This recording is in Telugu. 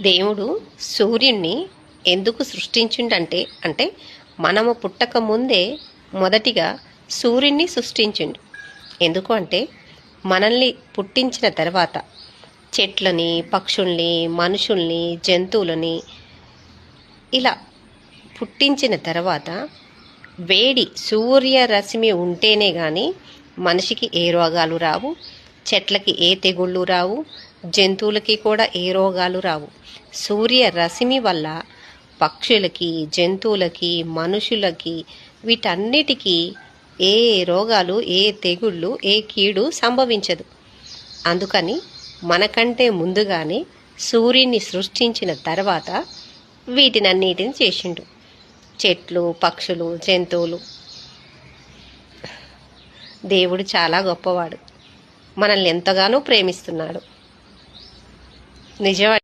దేవుడు సూర్యుణ్ణి ఎందుకు సృష్టించిండంటే మనము పుట్టక ముందే మొదటిగా సూర్యుణ్ణి సృష్టించిండు. ఎందుకు అంటే మనల్ని పుట్టించిన తర్వాత చెట్లని, పక్షుల్ని, మనుషుల్ని, జంతువులని ఇలా పుట్టించిన తర్వాత వేడి సూర్యరశ్మి ఉంటేనే కానీ మనిషికి ఏ రోగాలు రావు, చెట్లకి ఏ తెగుళ్ళు రావు, జంతువులకి కూడా ఏ రోగాలు రావు. సూర్యరశ్మి వల్ల పక్షులకి, జంతువులకి, మనుషులకి వీటన్నిటికీ ఏ రోగాలు, ఏ తెగుళ్ళు, ఏ కీడు సంభవించదు. అందుకని మనకంటే ముందుగానే సూర్యుని సృష్టించిన తర్వాత వీటినన్నిటిని చేసిండు. చెట్లు, పక్షులు, జంతువులు. దేవుడు చాలా గొప్పవాడు, మనల్ని ఎంతగానో ప్రేమిస్తున్నాడు. నిజం.